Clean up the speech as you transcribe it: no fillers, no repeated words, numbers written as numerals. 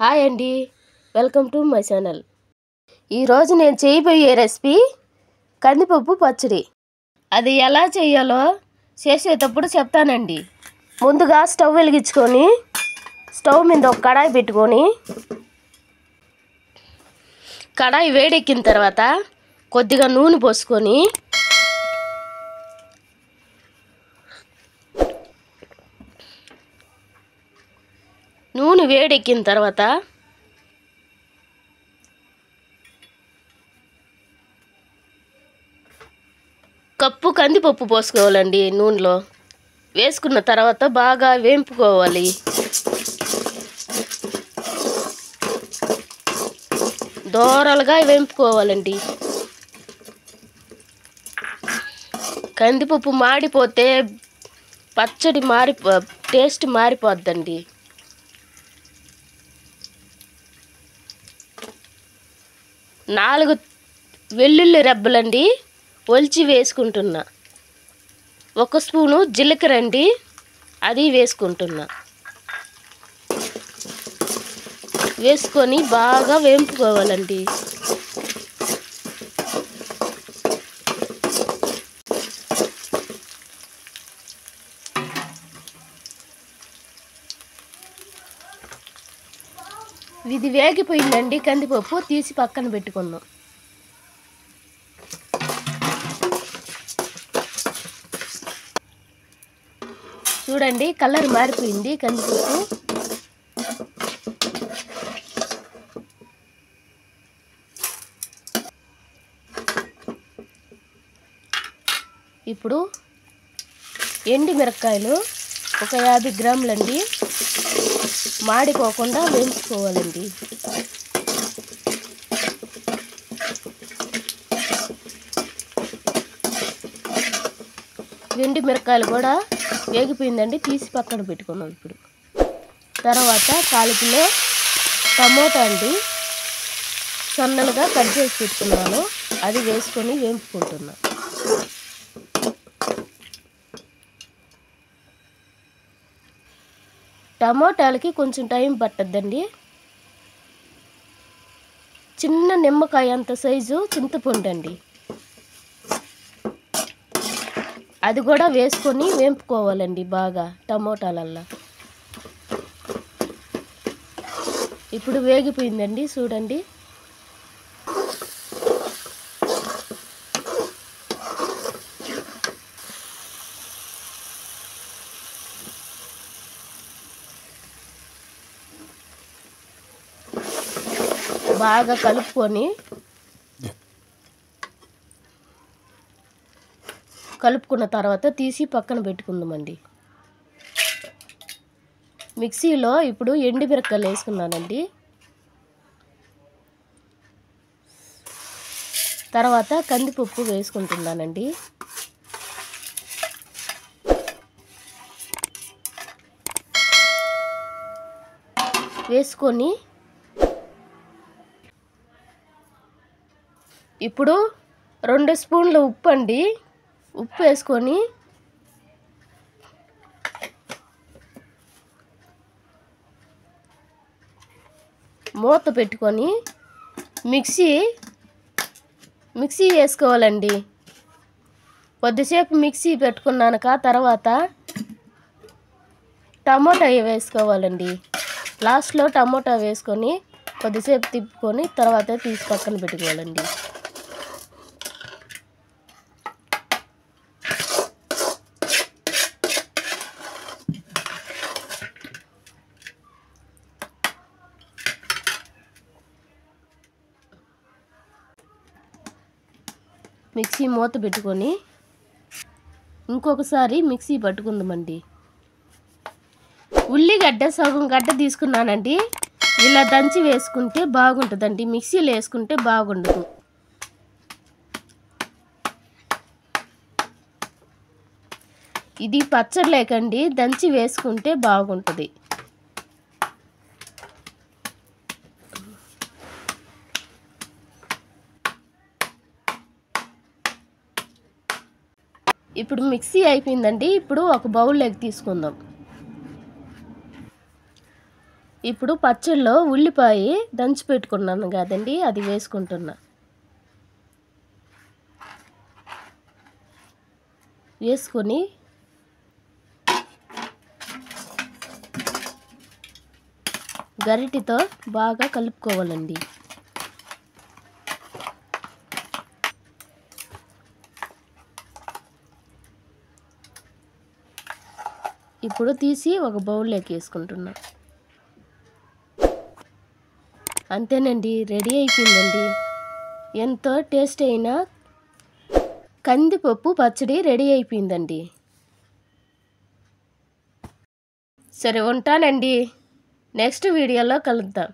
Hi అండి, welcome to my channel. ఈరోజు నేను చేయబోయే రెసిపీ కందిపప్పు పచ్చడి. అది ఎలా చేయాలో చేసేటప్పుడు చెప్తానండి. ముందుగా స్టవ్ వెలిగించుకొని స్టవ్ మీద ఒక కడాయి పెట్టుకొని కడాయి వేడెక్కిన తర్వాత కొద్దిగా నూనె పోసుకొని నూనె వేడెక్కిన తర్వాత కప్పు కందిపప్పు పోసుకోవాలండి. నూనెలో వేసుకున్న తర్వాత బాగా వేంపుకోవాలి. దోరలుగా వేంపుకోవాలండి. కందిపప్పు మాడిపోతే పచ్చడి టేస్ట్ మారిపోద్దండి. నాలుగు వెల్లుల్లి రెబ్బలండి ఒలిచి వేసుకుంటున్నా. 1 స్పూను జీలకర్ర అండి, అది వేసుకుంటున్నా. వేసుకొని బాగా వేంపుకోవాలండి. ఇది వేగిపోయిందండి. కందిపప్పు తీసి పక్కన పెట్టుకుందాం. చూడండి, కలర్ మారిపోయింది కందిపప్పు. ఇప్పుడు ఎండు మిరపకాయలు ఒక 50 గ్రాములండి, మాడిపోకుండా వేయించుకోవాలండి. ఎండు మిరపకాయలు కూడా వేగిపోయిందండి, తీసి పక్కన పెట్టుకున్నాం. ఇప్పుడు తర్వాత 1/4 కిలో టమోటా అండి, సన్నలుగా కట్ చేసి పెట్టుకున్నాను, అది వేసుకొని వేంపుకుంటున్నా. టమోటాలకి కొంచెం టైం పట్టద్దండి. చిన్న నిమ్మకాయ అంత సైజు చింతపండు అండి, అది కూడా వేసుకొని వేంపుకోవాలండి బాగా టమోటాలల్లా. ఇప్పుడు వేగిపోయిందండి, చూడండి. బాగా కలుపుకున్న తర్వాత తీసి పక్కన పెట్టుకుందామండి. మిక్సీలో ఇప్పుడు ఎండు మిరపకాయలు వేసుకున్నానండి. తర్వాత కందిపప్పు వేసుకుంటున్నానండి. వేసుకొని ఇప్పుడు 2 స్పూన్ల ఉప్పు అండి, ఉప్పు వేసుకొని మూత పెట్టుకొని మిక్సీ వేసుకోవాలండి. కొద్దిసేపు మిక్సీ పెట్టుకున్నాక తర్వాత టమోటా వేసుకోవాలండి. లాస్ట్లో టమోటా వేసుకొని కొద్దిసేపు తిప్పుకొని తర్వాత తీసి పక్కన పెట్టుకోవాలండి. మిక్సీ మూత పెట్టుకొని ఇంకొకసారి మిక్సీ పట్టుకుందామండి. ఉల్లిగడ్డ సగం గడ్డ తీసుకున్నానండి. ఇలా దంచి వేసుకుంటే బాగుంటుందండి, మిక్సీలో వేసుకుంటే బాగుండదు. ఇది పచ్చడి లేకండి, దంచి వేసుకుంటే బాగుంటుంది. ఇప్పుడు మిక్సీ అయిపోయిందండి. ఇప్పుడు ఒక బౌల్లోకి తీసుకుందాం. ఇప్పుడు పచ్చడిలో ఉల్లిపాయ దంచి పెట్టుకున్నాను కదండి, అది వేసుకుంటున్నా. వేసుకొని గరిటెతో బాగా కలుపుకోవాలండి. ఇప్పుడు తీసి ఒక బౌల్లోకి వేసుకుంటున్నా. అంతేనండి, రెడీ అయిపోయిందండి. ఎంతో టేస్ట్ అయిన కందిపప్పు పచ్చడి రెడీ అయిపోయిందండి. సరే ఉంటానండి, నెక్స్ట్ వీడియోలో కలుద్దాం.